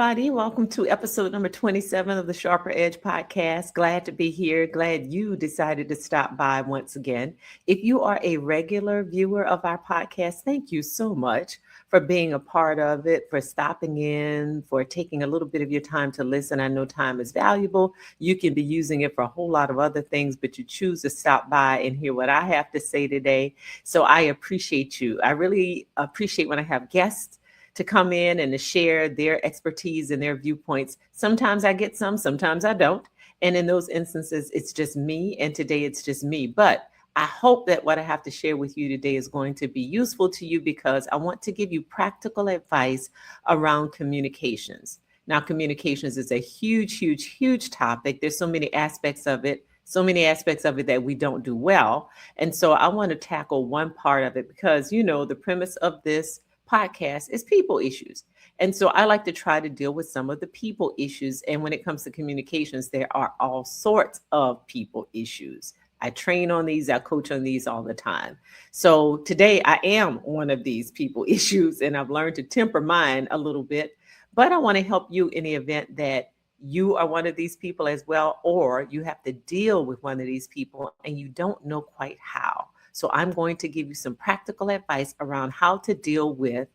everybody. Welcome to episode number 27 of the Sharper Edge podcast. Glad to be here. Glad you decided to stop by once again. If you are a regular viewer of our podcast, thank you so much for being a part of it, for stopping in, for taking a little bit of your time to listen. I know time is valuable. You can be using it for a whole lot of other things, but you choose to stop by and hear what I have to say today. So I appreciate you. I really appreciate when I have guests to come in and to share their expertise and their viewpoints. Sometimes I get some, sometimes I don't. And in those instances, it's just me. And today it's just me. But I hope that what I have to share with you today is going to be useful to you because I want to give you practical advice around communications. Now, communications is a huge, huge, huge topic. There's so many aspects of it. So many aspects of it that we don't do well. And so I want to tackle one part of it because, the premise of this podcast is people issues. And so I like to try to deal with some of the people issues. And when it comes to communications, there are all sorts of people issues. I train on these, I coach on these all the time. So today I am one of these people issues, and I've learned to temper mine a little bit. But I want to help you in the event that you are one of these people as well, or you have to deal with one of these people and you don't know quite how. So I'm going to give you some practical advice around how to deal with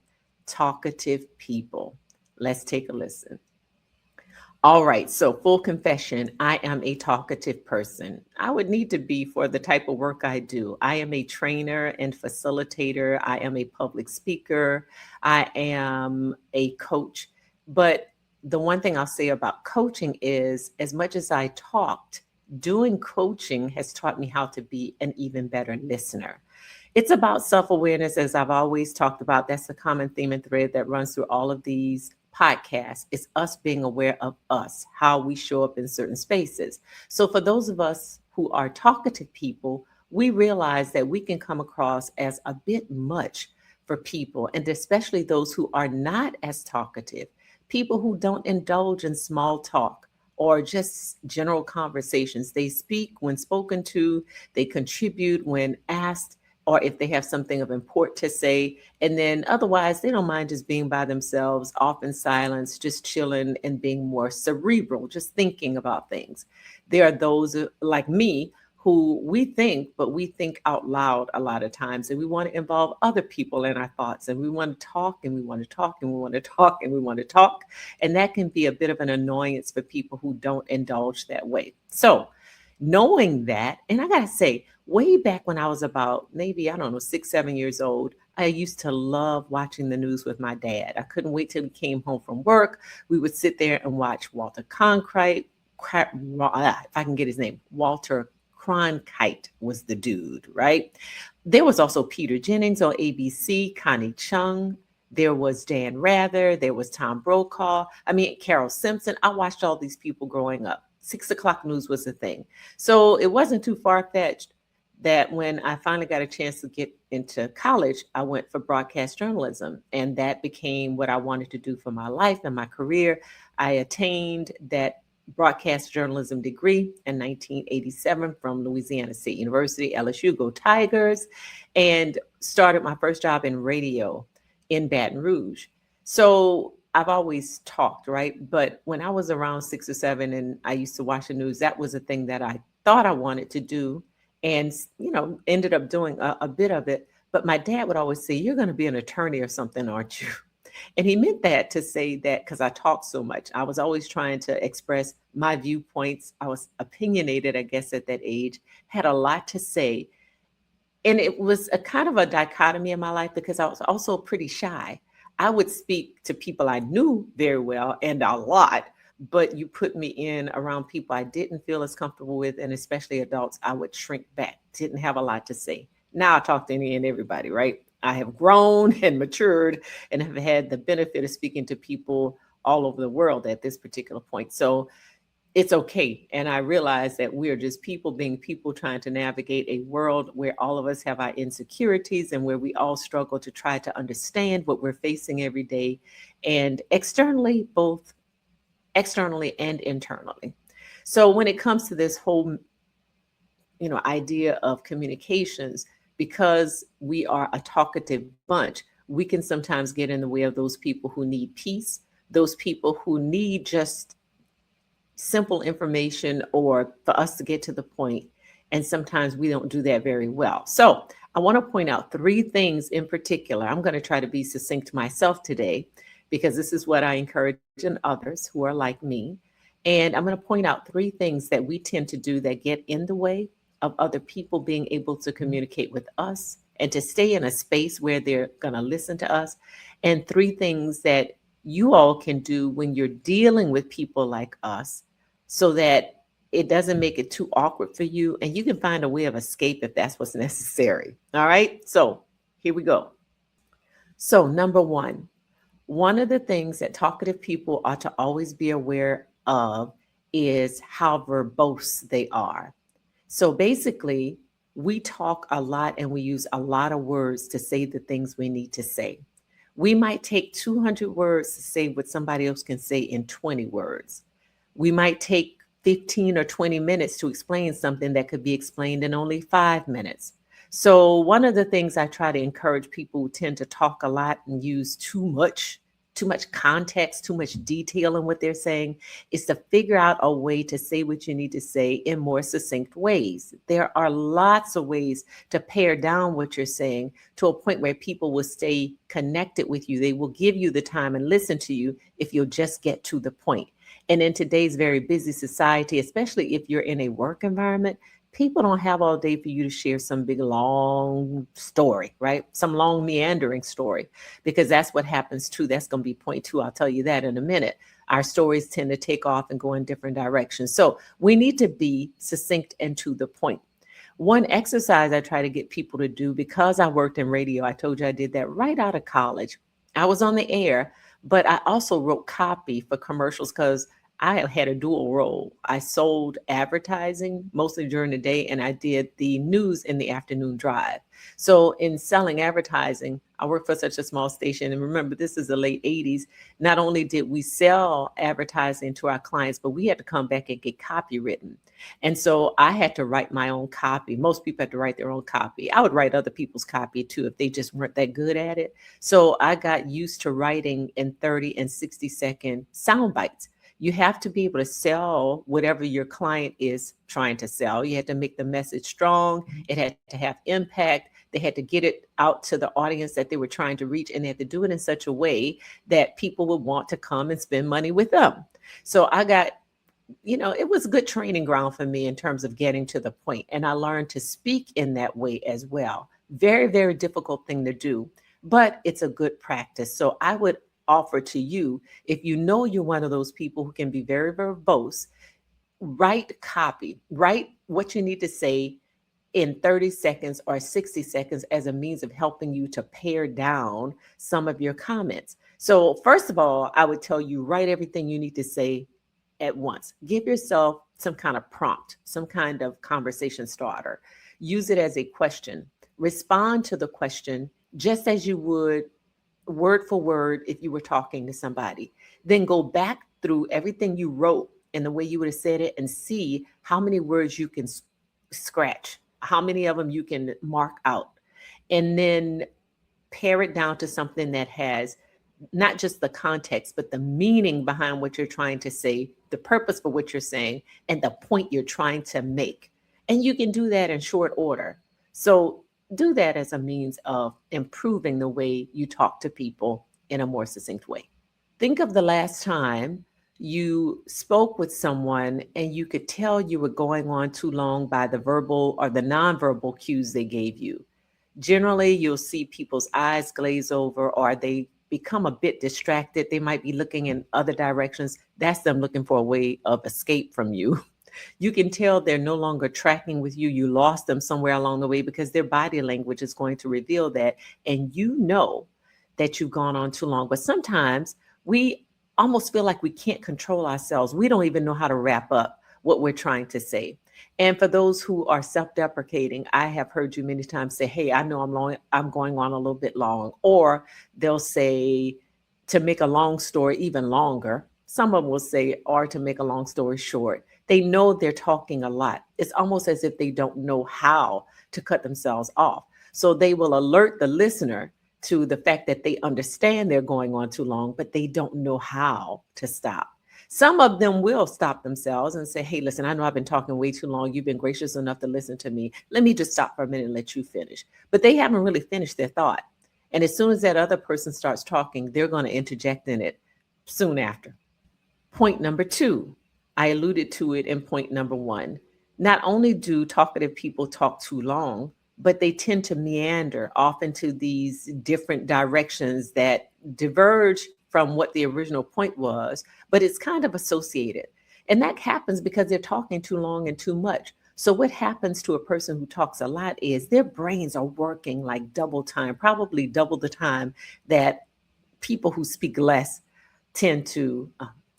talkative people. Let's take a listen. All right, so full confession, I am a talkative person. I would need to be for the type of work I do. I am a trainer and facilitator. I am a public speaker. I am a coach. But the one thing I'll say about coaching is as much as I talked, doing coaching has taught me how to be an even better listener. It's about self-awareness, as I've always talked about. That's the common theme and thread that runs through all of these podcasts. It's us being aware of us, how we show up in certain spaces. So for those of us who are talkative people, we realize that we can come across as a bit much for people, and especially those who are not as talkative, people who don't indulge in small talk or just general conversations. They speak when spoken to, they contribute when asked, or if they have something of import to say. And then otherwise, they don't mind just being by themselves, off in silence, just chilling and being more cerebral, just thinking about things. There are those like me who we think, but we think out loud a lot of times, and we want to involve other people in our thoughts, and we want to talk and we want to talk and we want to talk and we want to talk. And that can be a bit of an annoyance for people who don't indulge that way. So knowing that, and I got to say, way back when I was about maybe, I don't know, 6, 7 years old, I used to love watching the news with my dad. I couldn't wait till he came home from work. We would sit there and watch Walter Cronkite, if I can get his name, Walter Cronkite was the dude, right? There was also Peter Jennings on ABC, Connie Chung. There was Dan Rather. There was Tom Brokaw. I mean, Carol Simpson. I watched all these people growing up. 6 o'clock news was the thing. So it wasn't too far-fetched that when I finally got a chance to get into college, I went for broadcast journalism. And that became what I wanted to do for my life and my career. I attained that broadcast journalism degree in 1987 from Louisiana State University, LSU, go Tigers, and started my first job in radio in Baton Rouge. So I've always talked, right? But when I was around 6 or 7 and I used to watch the news, that was a thing that I thought I wanted to do and, ended up doing a bit of it. But my dad would always say, "You're going to be an attorney or something, aren't you?" And he meant that to say that because I talked so much. I was always trying to express my viewpoints. I was opinionated, I guess, at that age, had a lot to say. And it was a kind of a dichotomy in my life because I was also pretty shy. I would speak to people I knew very well and a lot, but you put me in around people I didn't feel as comfortable with, and especially adults, I would shrink back, didn't have a lot to say. Now I talk to any and everybody, right? I have grown and matured and have had the benefit of speaking to people all over the world at this particular point. So it's okay. And I realize that we're just people being people trying to navigate a world where all of us have our insecurities and where we all struggle to try to understand what we're facing every day, and both externally and internally. So when it comes to this whole, idea of communications, because we are a talkative bunch, we can sometimes get in the way of those people who need peace, those people who need just simple information or for us to get to the point. And sometimes we don't do that very well. So I want to point out three things in particular. I'm going to try to be succinct myself today because this is what I encourage in others who are like me. And I'm going to point out three things that we tend to do that get in the way of other people being able to communicate with us and to stay in a space where they're going to listen to us. And three things that you all can do when you're dealing with people like us so that it doesn't make it too awkward for you and you can find a way of escape if that's what's necessary. All right. So here we go. So, number one of the things that talkative people ought to always be aware of is how verbose they are. So basically, we talk a lot and we use a lot of words to say the things we need to say. We might take 200 words to say what somebody else can say in 20 words. We might take 15 or 20 minutes to explain something that could be explained in only 5 minutes. So, one of the things I try to encourage people who tend to talk a lot and use too much context, too much detail in what they're saying, is to figure out a way to say what you need to say in more succinct ways. There are lots of ways to pare down what you're saying to a point where people will stay connected with you. They will give you the time and listen to you if you'll just get to the point. And in today's very busy society, especially if you're in a work environment, people don't have all day for you to share some big long story, right? Some long meandering story, because that's what happens too. That's going to be point two. I'll tell you that in a minute. Our stories tend to take off and go in different directions. So we need to be succinct and to the point. One exercise I try to get people to do, because I worked in radio, I told you I did that right out of college. I was on the air, but I also wrote copy for commercials because I had a dual role. I sold advertising mostly during the day, and I did the news in the afternoon drive. So, in selling advertising, I worked for such a small station. And remember, this is the late 80s. Not only did we sell advertising to our clients, but we had to come back and get copy written. And so I had to write my own copy. Most people had to write their own copy. I would write other people's copy too if they just weren't that good at it. So I got used to writing in 30 and 60-second sound bites. You have to be able to sell whatever your client is trying to sell. You had to make the message strong. It had to have impact. They had to get it out to the audience that they were trying to reach, and they had to do it in such a way that people would want to come and spend money with them. So I got, it was a good training ground for me in terms of getting to the point. And I learned to speak in that way as well. Very, very difficult thing to do, but it's a good practice. So I would offer to you, if you know you're one of those people who can be very verbose, write copy, write what you need to say in 30 seconds or 60 seconds as a means of helping you to pare down some of your comments. So, first of all, I would tell you, write everything you need to say at once. Give yourself some kind of prompt, some kind of conversation starter. Use it as a question. Respond to the question just as you would word for word if you were talking to somebody. Then go back through everything you wrote and the way you would have said it and see how many words you can scratch, how many of them you can mark out, and then pare it down to something that has not just the context, but the meaning behind what you're trying to say, the purpose for what you're saying, and the point you're trying to make. And you can do that in short order. So do that as a means of improving the way you talk to people in a more succinct way. Think of the last time you spoke with someone and you could tell you were going on too long by the verbal or the nonverbal cues they gave you. Generally, you'll see people's eyes glaze over or they become a bit distracted. They might be looking in other directions. That's them looking for a way of escape from you. You can tell they're no longer tracking with you. You lost them somewhere along the way because their body language is going to reveal that. And you know that you've gone on too long. But sometimes we almost feel like we can't control ourselves. We don't even know how to wrap up what we're trying to say. And for those who are self-deprecating, I have heard you many times say, "Hey, I know I'm going on a little bit long." Or they'll say, to make a long story even longer. Some of them will say, or to make a long story short. They know they're talking a lot. It's almost as if they don't know how to cut themselves off. So they will alert the listener to the fact that they understand they're going on too long, but they don't know how to stop. Some of them will stop themselves and say, hey, listen, I know I've been talking way too long. You've been gracious enough to listen to me. Let me just stop for a minute and let you finish. But they haven't really finished their thought. And as soon as that other person starts talking, they're going to interject in it soon after. Point number two, I alluded to it in point number one. Not only do talkative people talk too long, but they tend to meander off into these different directions that diverge from what the original point was, but it's kind of associated. And that happens because they're talking too long and too much. So, what happens to a person who talks a lot is their brains are working like double time, probably double the time that people who speak less tend to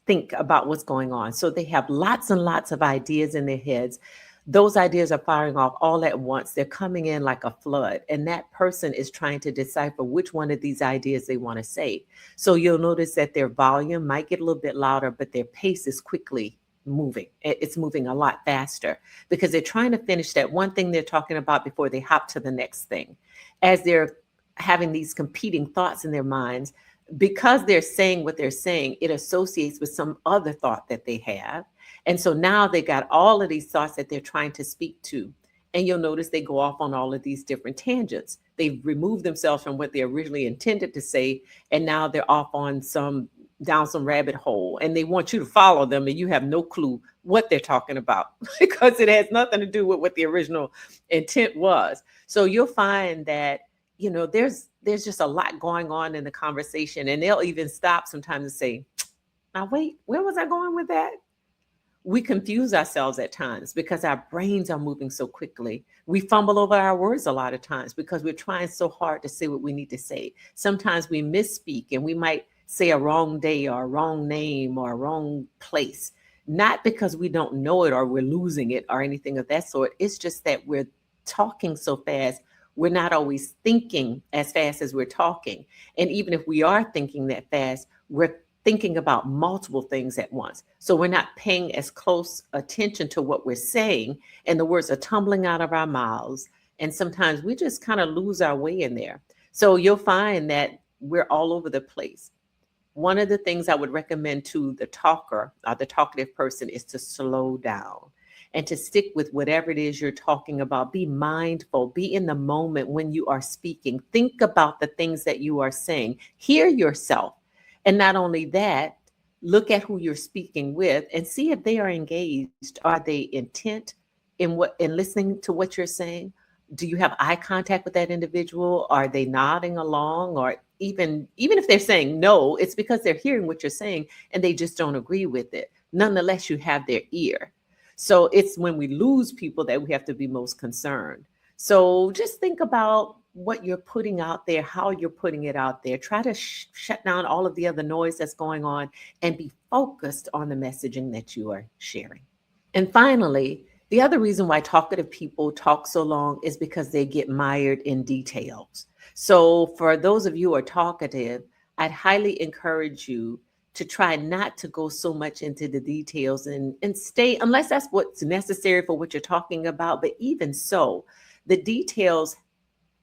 think about what's going on. So they have lots and lots of ideas in their heads. Those ideas are firing off all at once. They're coming in like a flood. And that person is trying to decipher which one of these ideas they want to say. So you'll notice that their volume might get a little bit louder, but their pace is quickly moving. It's moving a lot faster because they're trying to finish that one thing they're talking about before they hop to the next thing. As they're having these competing thoughts in their minds, because they're saying what they're saying, it associates with some other thought that they have. And so now they got all of these thoughts that they're trying to speak to. And you'll notice they go off on all of these different tangents. They've removed themselves from what they originally intended to say. And now they're off on down some rabbit hole. And they want you to follow them and you have no clue what they're talking about because it has nothing to do with what the original intent was. So you'll find that there's just a lot going on in the conversation, and they'll even stop sometimes and say, now wait, where was I going with that? We confuse ourselves at times because our brains are moving so quickly. We fumble over our words a lot of times because we're trying so hard to say what we need to say. Sometimes we misspeak and we might say a wrong day or a wrong name or a wrong place, not because we don't know it or we're losing it or anything of that sort. It's just that we're talking so fast. We're not always thinking as fast as we're talking. And even if we are thinking that fast, we're thinking about multiple things at once. So we're not paying as close attention to what we're saying, and the words are tumbling out of our mouths. And sometimes we just kind of lose our way in there. So you'll find that we're all over the place. One of the things I would recommend to the talker or the talkative person is to slow down and to stick with whatever it is you're talking about. Be mindful, be in the moment when you are speaking. Think about the things that you are saying. Hear yourself. And not only that, look at who you're speaking with and see if they are engaged. Are they intent in listening to what you're saying? Do you have eye contact with that individual? Are they nodding along? Or even if they're saying no, it's because they're hearing what you're saying and they just don't agree with it. Nonetheless, you have their ear. So it's when we lose people that we have to be most concerned. So just think about what you're putting out there, how you're putting it out there. Try to shut down all of the other noise that's going on and be focused on the messaging that you are sharing. And finally, the other reason why talkative people talk so long is because they get mired in details. So for those of you who are talkative, I'd highly encourage you to try not to go so much into the details and stay, unless that's what's necessary for what you're talking about. But even so, the details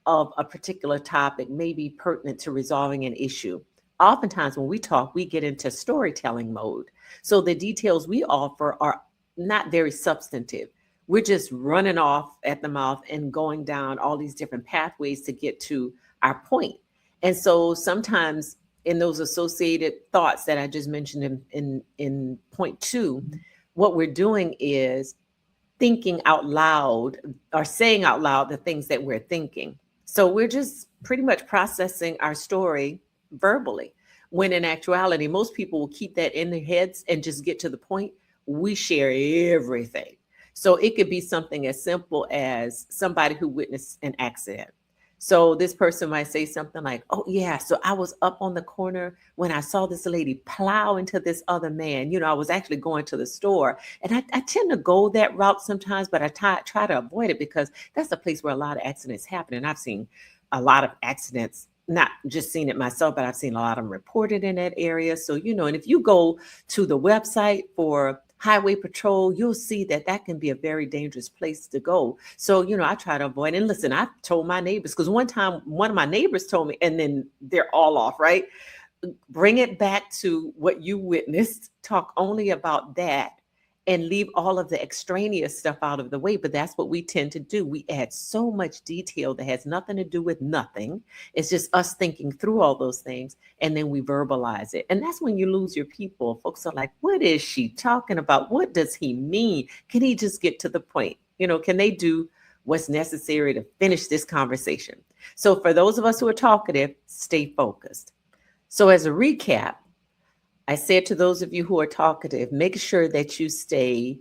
of a particular topic may be pertinent to resolving an issue. Oftentimes when we talk, we get into storytelling mode. So the details we offer are not very substantive. We're just running off at the mouth and going down all these different pathways to get to our point. And so sometimes in those associated thoughts that I just mentioned in point two, what we're doing is thinking out loud or saying out loud the things that we're thinking. So we're just pretty much processing our story verbally, when in actuality, most people will keep that in their heads and just get to the point. We share everything. So it could be something as simple as somebody who witnessed an accident. So this person might say something like, oh yeah, so I was up on the corner when I saw this lady plow into this other man. I was actually going to the store, and I tend to go that route sometimes, but I try to avoid it because that's a place where a lot of accidents happen. And I've seen a lot of accidents, not just seen it myself, but I've seen a lot of them reported in that area. So, and if you go to the website for highway patrol, you'll see that that can be a very dangerous place to go. So, I try to avoid. And listen, I told my neighbors, because one time one of my neighbors told me, and then they're all off, right? Bring it back to what you witnessed, talk only about that, and leave all of the extraneous stuff out of the way. But that's what we tend to do. We add so much detail that has nothing to do with nothing. It's just us thinking through all those things, and then we verbalize it. And that's when you lose your people. Folks are like, what is she talking about? What does he mean? Can he just get to the point? Can they do what's necessary to finish this conversation? So for those of us who are talkative, stay focused. So, as a recap, I said to those of you who are talkative, make sure that you stay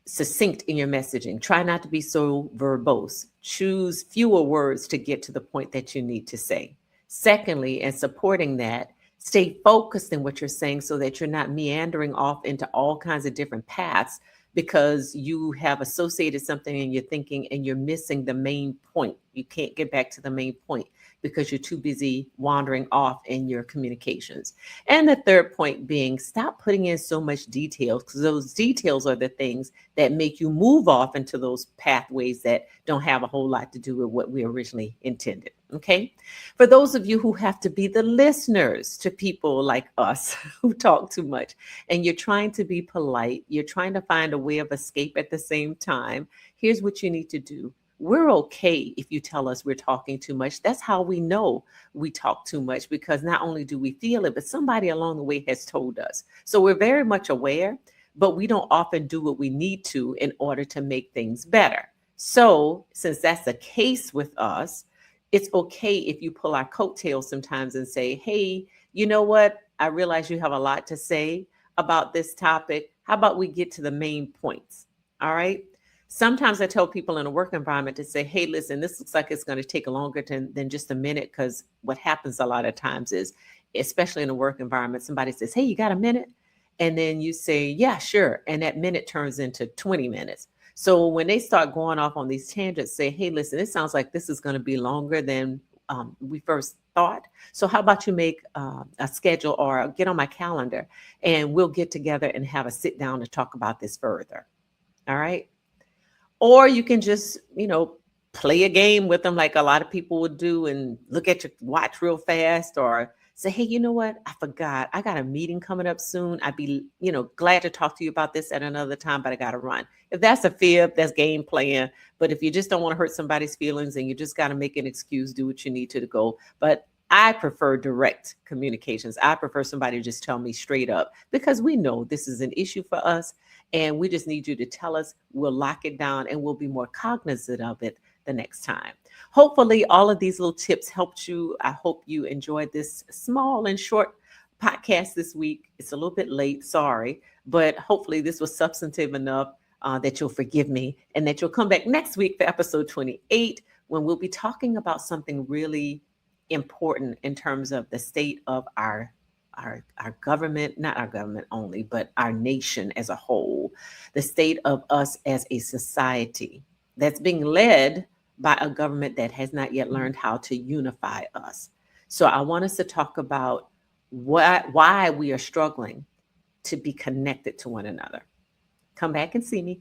succinct in your messaging. Try not to be so verbose. Choose fewer words to get to the point that you need to say. Secondly, and supporting that, stay focused in what you're saying so that you're not meandering off into all kinds of different paths because you have associated something in your thinking and you're missing the main point. You can't get back to the main point because you're too busy wandering off in your communications. And the third point being, stop putting in so much detail, because those details are the things that make you move off into those pathways that don't have a whole lot to do with what we originally intended. Okay. For those of you who have to be the listeners to people like us who talk too much, and you're trying to be polite, you're trying to find a way of escape at the same time, here's what you need to do. We're okay if you tell us we're talking too much. That's how we know we talk too much, because not only do we feel it, but somebody along the way has told us. So we're very much aware, but we don't often do what we need to in order to make things better. So since that's the case with us, it's okay if you pull our coattails sometimes and say, hey, you know what? I realize you have a lot to say about this topic. How about we get to the main points? All right. Sometimes I tell people in a work environment to say, hey, listen, this looks like it's going to take longer than just a minute, because what happens a lot of times is, especially in a work environment, somebody says, hey, you got a minute? And then you say, yeah, sure. And that minute turns into 20 minutes. So when they start going off on these tangents, say, hey, listen, it sounds like this is going to be longer than we first thought. So how about you make a schedule or get on my calendar and we'll get together and have a sit down to talk about this further. All right. Or you can just, play a game with them like a lot of people would do and look at your watch real fast, or say, hey, you know what? I forgot. I got a meeting coming up soon. I'd be, glad to talk to you about this at another time, but I got to run. If that's a fib, that's game playing. But if you just don't want to hurt somebody's feelings and you just got to make an excuse, do what you need to go. But I prefer direct communications. I prefer somebody to just tell me straight up, because we know this is an issue for us and we just need you to tell us. We'll lock it down and we'll be more cognizant of it the next time. Hopefully, all of these little tips helped you. I hope you enjoyed this small and short podcast this week. It's a little bit late, sorry, but hopefully, this was substantive enough that you'll forgive me and that you'll come back next week for episode 28, when we'll be talking about something really important in terms of the state of our government, not our government only, but our nation as a whole, the state of us as a society that's being led by a government that has not yet learned how to unify us. So I want us to talk about why we are struggling to be connected to one another. Come back and see me.